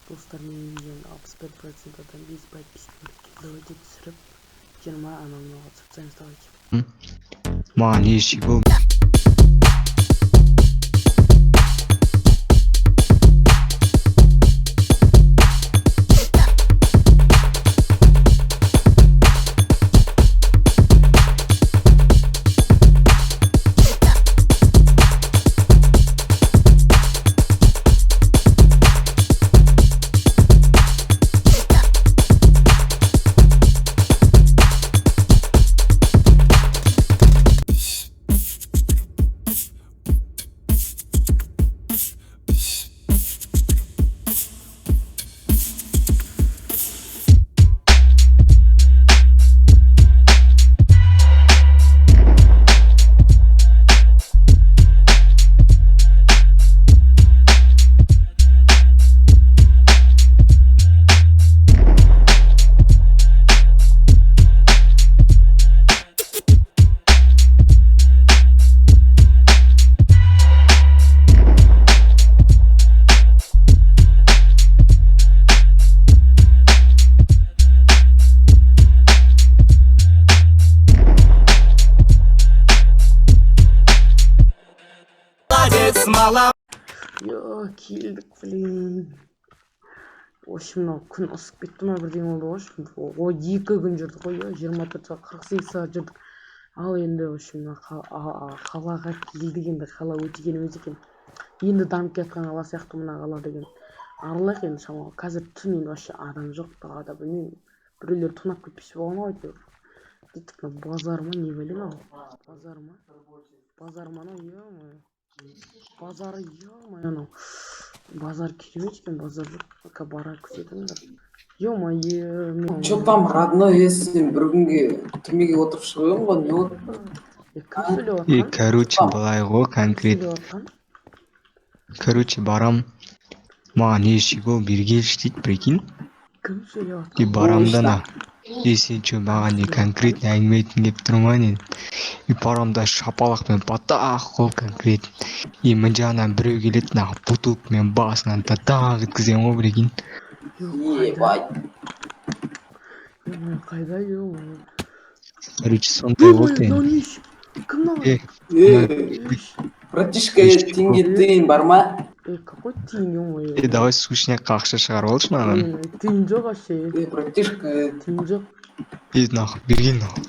Достар менен 65% адам без подписки давайте түсіріп 20 анонымға түсірсеңіз давайте. Маған еш бол. Yo, келдік, блин. В общем, мынау күн ысып кетті ма бірдеңе болды ғой. Ой, 2 күн жүрдік қой, 24 сағат 48 сағат жүрдік. Ал енді в общем қалаға келдік, енді қала өте керемет екен. Енді дамып кеткен қала сияқты мына қала деген. Аралайық енді шамалы. Қазір түн енді вообще адам жоқ, далада білмеймін. Біреулер тонап кетпесе болған ғой әйтеуір. Деттік, базар ма, не білем ау? Базар ма? Базар ма, ё-моё. Базары, ё-моё, анау. Базар керемет екен, базар жоқ. Бара күзетіңдер. Ё-моё. Чё там, родной, если бір күнге түрмеге отырып шығуым ғой, не болды? Кім сөйлеп отқан? Короче, былай ғой, конкрет. Короче, барам. Маған еш бол, бері келші дейді, прикинь. Кім сөйлеп отқан? И барамдана. Сен чё, маған не конкретно әңгіме айтқың келіп тұр ма не? И барамда шапалақпен батақ қол конкрет. И мына жағынан біреу келеді, бутылкамен басынан татақ еткіземін ғой, прикинь. Ебать. Қайда, ё-моё. Короче, сондай болды енді. Кім маған? Братишка, теңге тиын бар ма? Какой тиын, ё-моё? Давай сушняк ақша шығарып алшы маған. Тиын жоқ вообще. Братишка. Тиын жоқ. Нахуй, берген нахуй.